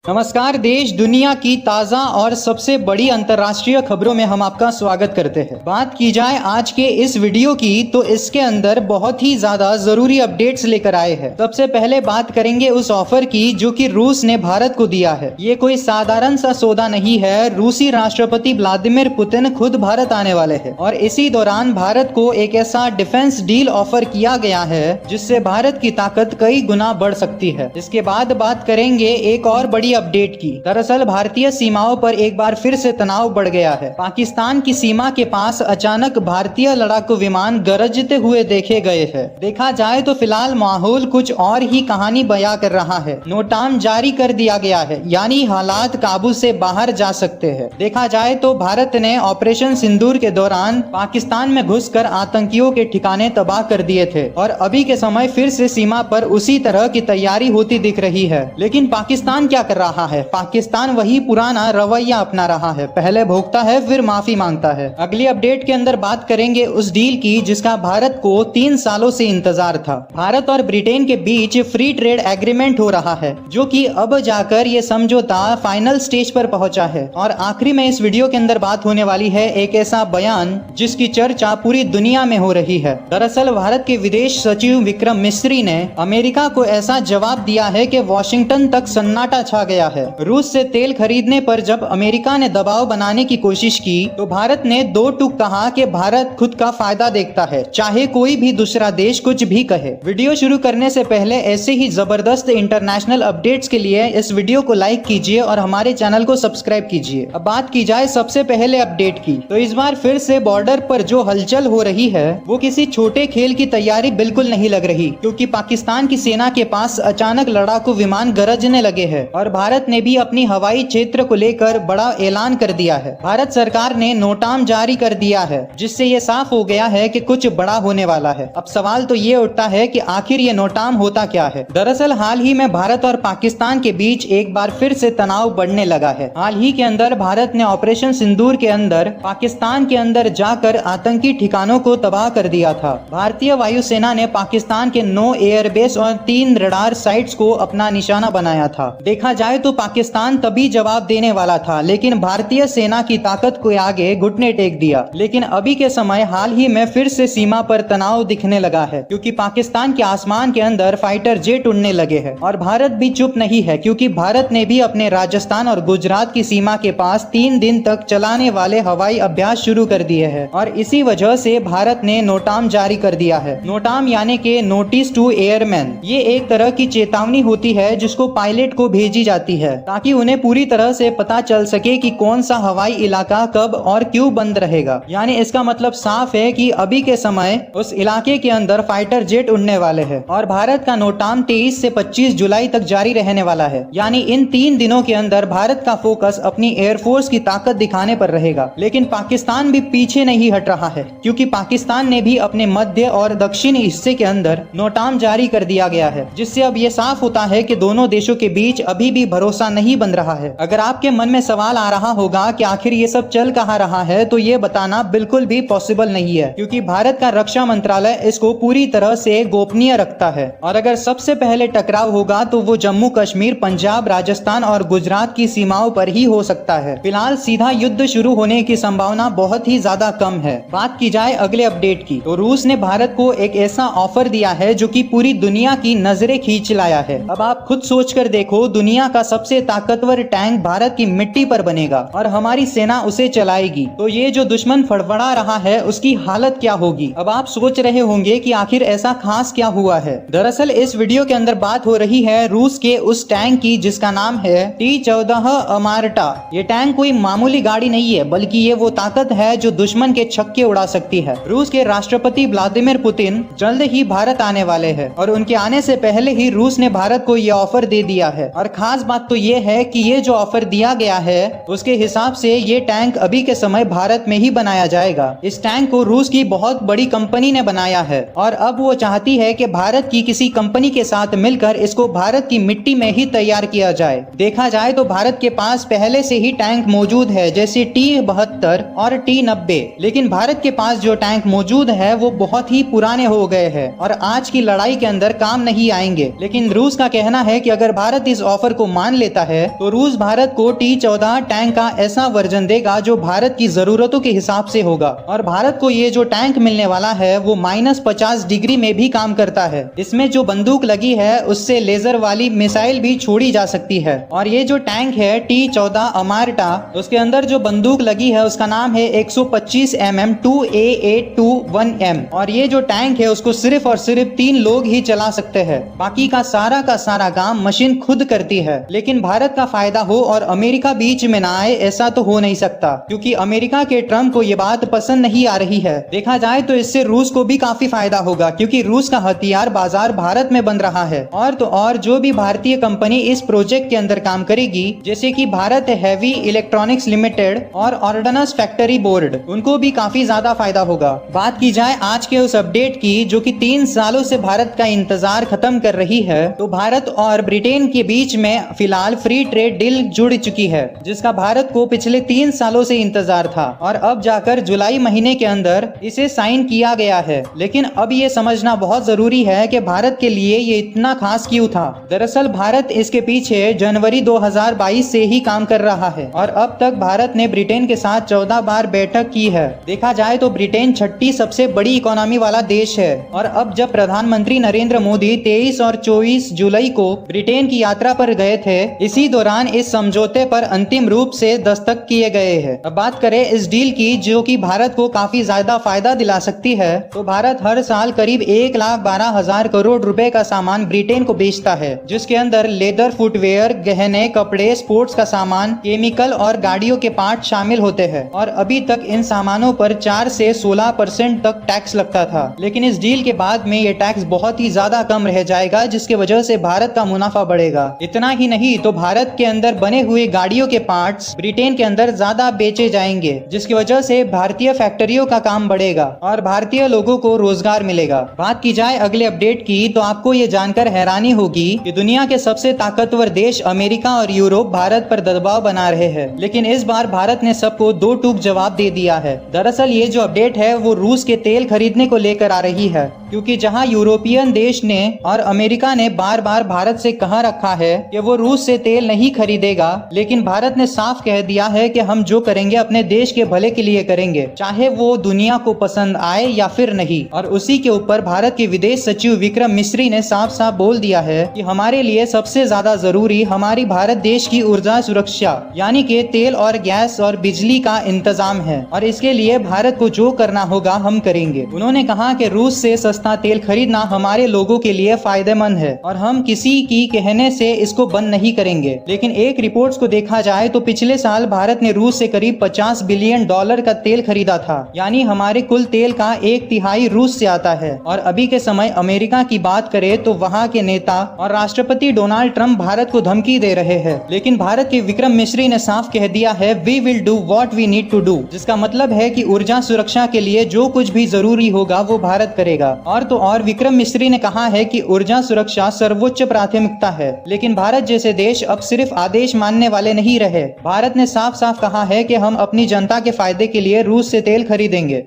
नमस्कार। देश दुनिया की ताज़ा और सबसे बड़ी अंतर्राष्ट्रीय खबरों में हम आपका स्वागत करते हैं। बात की जाए आज के इस वीडियो की तो इसके अंदर बहुत ही ज्यादा जरूरी अपडेट्स लेकर आए हैं। सबसे पहले बात करेंगे उस ऑफर की जो कि रूस ने भारत को दिया है। ये कोई साधारण सा सौदा नहीं है। रूसी राष्ट्रपति व्लादिमीर पुतिन खुद भारत आने वाले हैं और इसी दौरान भारत को एक ऐसा डिफेंस डील ऑफर किया गया है जिससे भारत की ताकत कई गुना बढ़ सकती है। इसके बाद बात करेंगे एक और बड़ी अपडेट की। दरअसल भारतीय सीमाओं पर एक बार फिर से तनाव बढ़ गया है। पाकिस्तान की सीमा के पास अचानक भारतीय लड़ाकू विमान गरजते हुए देखे गए हैं। देखा जाए तो फिलहाल माहौल कुछ और ही कहानी बयां कर रहा है। नोटाम जारी कर दिया गया है, यानी हालात काबू से बाहर जा सकते हैं। देखा जाए तो भारत ने ऑपरेशन सिंदूर के दौरान पाकिस्तान में घुसकर आतंकियों के ठिकाने तबाह कर दिए थे और अभी के समय फिर से सीमा पर उसी तरह की तैयारी होती दिख रही है। लेकिन पाकिस्तान क्या कर रहा है? पाकिस्तान वही पुराना रवैया अपना रहा है, पहले भोगता है फिर माफी मांगता है। अगली अपडेट के अंदर बात करेंगे उस डील की जिसका भारत को 3 सालों से इंतजार था। भारत और ब्रिटेन के बीच फ्री ट्रेड एग्रीमेंट हो रहा है जो कि अब जाकर ये समझौता फाइनल स्टेज पर पहुंचा है। और आखिरी में इस वीडियो के अंदर बात होने वाली है एक ऐसा बयान जिसकी चर्चा पूरी दुनिया में हो रही है। दरअसल भारत के विदेश सचिव विक्रम मिस्री ने अमेरिका को ऐसा जवाब दिया है कि वॉशिंगटन तक सन्नाटा छा गया है। रूस से तेल खरीदने पर जब अमेरिका ने दबाव बनाने की कोशिश की तो भारत ने दो टूक कहा कि भारत खुद का फायदा देखता है, चाहे कोई भी दूसरा देश कुछ भी कहे। वीडियो शुरू करने से पहले ऐसे ही जबरदस्त इंटरनेशनल अपडेट्स के लिए इस वीडियो को लाइक कीजिए और हमारे चैनल को सब्सक्राइब कीजिए। अब बात की जाए सबसे पहले अपडेट की तो इस बार फिर से बॉर्डर पर जो हलचल हो रही है वो किसी छोटे खेल की तैयारी बिल्कुल नहीं लग रही, क्योंकि पाकिस्तान की सेना के पास अचानक लड़ाकू विमान गरजने लगे हैं और भारत ने भी अपनी हवाई क्षेत्र को लेकर बड़ा ऐलान कर दिया है। भारत सरकार ने नोटाम जारी कर दिया है जिससे ये साफ हो गया है कि कुछ बड़ा होने वाला है। अब सवाल तो ये उठता है कि आखिर ये नोटाम होता क्या है। दरअसल हाल ही में भारत और पाकिस्तान के बीच एक बार फिर से तनाव बढ़ने लगा है। हाल ही के अंदर भारत ने ऑपरेशन सिंदूर के अंदर पाकिस्तान के अंदर जाकर आतंकी ठिकानों को तबाह कर दिया था। भारतीय वायुसेना ने पाकिस्तान के 9 एयरबेस और 3 रडार साइट्स को अपना निशाना बनाया था। देखा जाए तो पाकिस्तान तभी जवाब देने वाला था, लेकिन भारतीय सेना की ताकत को आगे घुटने टेक दिया। लेकिन अभी के समय हाल ही में फिर से सीमा पर तनाव दिखने लगा है, क्योंकि पाकिस्तान के आसमान के अंदर फाइटर जेट उड़ने लगे हैं। और भारत भी चुप नहीं है, क्योंकि भारत ने भी अपने राजस्थान और गुजरात की सीमा के पास 3 दिन तक चलाने वाले हवाई अभ्यास शुरू कर दिए हैं। और इसी वजह से भारत ने नोटाम जारी कर दिया है। नोटाम यानी कि नोटिस टू एयरमैन। ये एक तरह की चेतावनी होती है जिसको पायलट को भेजी जाती है ताकि उन्हें पूरी तरह से पता चल सके कि कौन सा हवाई इलाका कब और क्यों बंद रहेगा। यानी इसका मतलब साफ है कि अभी के समय उस इलाके के अंदर फाइटर जेट उड़ने वाले हैं। और भारत का नोटाम 23 से 25 जुलाई तक जारी रहने वाला है। यानी इन 3 दिनों के अंदर भारत का फोकस अपनी एयरफोर्स की ताकत दिखाने पर रहेगा। लेकिन पाकिस्तान भी पीछे नहीं हट रहा है, क्योंकि पाकिस्तान ने भी अपने मध्य और दक्षिणी हिस्से के अंदर नोटाम जारी कर दिया गया है, जिससे अब ये साफ होता है कि दोनों देशों के बीच अभी भी भरोसा नहीं बन रहा है। अगर आपके मन में सवाल आ रहा होगा कि आखिर ये सब चल कहाँ रहा है, तो ये बताना बिल्कुल भी पॉसिबल नहीं है, क्योंकि भारत का रक्षा मंत्रालय इसको पूरी तरह से गोपनीय रखता है। और अगर सबसे पहले टकराव होगा तो वो जम्मू कश्मीर, पंजाब, राजस्थान और गुजरात की सीमाओं पर ही हो सकता है। फिलहाल सीधा युद्ध शुरू होने की संभावना बहुत ही ज्यादा कम है। बात की जाए अगले अपडेट की तो रूस ने भारत को एक ऐसा ऑफर दिया है जो कि पूरी दुनिया की नजरें खींच लाया है। अब आप खुद सोचकर देखो, दुनिया का सबसे ताकतवर टैंक भारत की मिट्टी पर बनेगा और हमारी सेना उसे चलाएगी, तो ये जो दुश्मन फड़फड़ा रहा है उसकी हालत क्या होगी। अब आप सोच रहे होंगे कि आखिर ऐसा खास क्या हुआ है। दरअसल इस वीडियो के अंदर बात हो रही है रूस के उस टैंक की जिसका नाम है T-14 अमार्टा। ये टैंक कोई मामूली गाड़ी नहीं है, बल्कि ये वो ताकत है जो दुश्मन के छक्के उड़ा सकती है। रूस के राष्ट्रपति व्लादिमीर पुतिन जल्द ही भारत आने वाले हैं और उनके आने से पहले ही रूस ने भारत को यह ऑफर दे दिया है। और खास बात तो ये है कि ये जो ऑफर दिया गया है उसके हिसाब से ये टैंक अभी के समय भारत में ही बनाया जाएगा। इस टैंक को रूस की बहुत बड़ी कंपनी ने बनाया है और अब वो चाहती है कि भारत की किसी कंपनी के साथ मिलकर इसको भारत की मिट्टी में ही तैयार किया जाए। देखा जाए तो भारत के पास पहले से ही टैंक मौजूद है, जैसे T-72 और T-90, लेकिन भारत के पास जो टैंक मौजूद है वो बहुत ही पुराने हो गए हैं और आज की लड़ाई के अंदर काम नहीं आएंगे। लेकिन रूस का कहना है कि अगर भारत इस ऑफर को मान लेता है तो रूस भारत को T-14 टैंक का ऐसा वर्जन देगा जो भारत की जरूरतों के हिसाब से होगा। और भारत को ये जो टैंक मिलने वाला है वो -50 डिग्री में भी काम करता है। इसमें जो बंदूक लगी है उससे लेजर वाली मिसाइल भी छोड़ी जा सकती है। और ये जो टैंक है T-14 अमार्टा, उसके अंदर जो बंदूक लगी है उसका नाम है 125 mm 2A821M। और ये जो टैंक है उसको सिर्फ और सिर्फ 3 लोग ही चला सकते हैं, बाकी का सारा काम मशीन खुद करती है। लेकिन भारत का फायदा हो और अमेरिका बीच में ना आए ऐसा तो हो नहीं सकता, क्योंकि अमेरिका के ट्रम्प को ये बात पसंद नहीं आ रही है। देखा जाए तो इससे रूस को भी काफी फायदा होगा, क्योंकि रूस का हथियार बाजार भारत में बन रहा है। और तो और जो भी भारतीय कंपनी इस प्रोजेक्ट के अंदर काम करेगी, जैसे कि भारत हेवी इलेक्ट्रॉनिक्स लिमिटेड और ऑर्डिनेंस फैक्ट्री बोर्ड, उनको भी काफी ज्यादा फायदा होगा। बात की जाए आज के उस अपडेट की जो कि 3 सालों से भारत का इंतजार खत्म कर रही है, तो भारत और ब्रिटेन के बीच में फिलहाल फ्री ट्रेड डील जुड़ चुकी है, जिसका भारत को पिछले 3 सालों से इंतजार था। और अब जाकर जुलाई महीने के अंदर इसे साइन किया गया है। लेकिन अब ये समझना बहुत जरूरी है कि भारत के लिए ये इतना खास क्यों था। दरअसल भारत इसके पीछे जनवरी 2022 से ही काम कर रहा है और अब तक भारत ने ब्रिटेन के साथ 14 बार बैठक की है। देखा जाए तो ब्रिटेन 6ठी सबसे बड़ी इकोनॉमी वाला देश है। और अब जब प्रधानमंत्री नरेंद्र मोदी 23 और 24 जुलाई को ब्रिटेन की यात्रा पर गए थे, इसी दौरान इस समझौते पर अंतिम रूप से दस्तखत किए गए हैं। अब बात करें इस डील की जो कि भारत को काफी ज्यादा फायदा दिला सकती है, तो भारत हर साल करीब 1,12,000 करोड़ रुपए का सामान ब्रिटेन को बेचता है, जिसके अंदर लेदर, फुटवेयर, गहने, कपड़े, स्पोर्ट्स का सामान, केमिकल और गाड़ियों के पार्ट शामिल होते हैं। और अभी तक इन सामानों पर 4 से 16% तक टैक्स लगता था, लेकिन इस डील के बाद में ये टैक्स बहुत ही ज्यादा कम रह जाएगा, जिसके वजह से भारत का मुनाफा बढ़ेगा। इतना ही नहीं तो भारत के अंदर बने हुए गाड़ियों के पार्ट्स ब्रिटेन के अंदर ज्यादा बेचे जाएंगे, जिसकी वजह से भारतीय फैक्ट्रियों का काम बढ़ेगा और भारतीय लोगों को रोजगार मिलेगा। बात की जाए अगले अपडेट की, तो आपको ये जानकर हैरानी होगी कि दुनिया के सबसे ताकतवर देश अमेरिका और यूरोप भारत पर दबाव बना रहे हैं, लेकिन इस बार भारत ने सबको 2 टूक जवाब दे दिया है। दरअसल ये जो अपडेट है वो रूस के तेल खरीदने को लेकर आ रही है, क्योंकि जहां यूरोपियन देश ने और अमेरिका ने बार बार भारत से कहा रखा है कि वो रूस से तेल नहीं खरीदेगा, लेकिन भारत ने साफ कह दिया है कि हम जो करेंगे अपने देश के भले के लिए करेंगे, चाहे वो दुनिया को पसंद आए या फिर नहीं। और उसी के ऊपर भारत के विदेश सचिव विक्रम मिस्री ने साफ साफ बोल दिया है कि हमारे लिए सबसे ज्यादा जरूरी हमारी भारत देश की ऊर्जा सुरक्षा, यानी कि तेल और गैस और बिजली का इंतजाम है, और इसके लिए भारत को जो करना होगा हम करेंगे। उन्होंने कहा कि रूस से सस्ता तेल खरीदना हमारे लोगों के लिए फायदेमंद है और हम किसी की कहने से इसको बंद नहीं करेंगे। लेकिन एक रिपोर्ट्स को देखा जाए तो पिछले साल भारत ने रूस से करीब $50 बिलियन का तेल खरीदा था, यानी हमारे कुल तेल का 1/3 रूस से आता है। और अभी के समय अमेरिका की बात करें तो वहाँ के नेता और राष्ट्रपति डोनाल्ड ट्रंप भारत को धमकी दे रहे हैं, लेकिन भारत के विक्रम मिस्री ने साफ कह दिया है we will do what we need to do, जिसका मतलब है कि ऊर्जा सुरक्षा के लिए जो कुछ भी जरूरी होगा वो भारत करेगा। और तो और विक्रम मिस्री ने कहा है कि ऊर्जा सुरक्षा सर्वोच्च प्राथमिकता है, लेकिन भारत जैसे देश अब सिर्फ आदेश मानने वाले नहीं रहे। भारत ने साफ साफ कहा है कि हम अपनी जनता के फायदे के लिए रूस से तेल खरीदेंगे।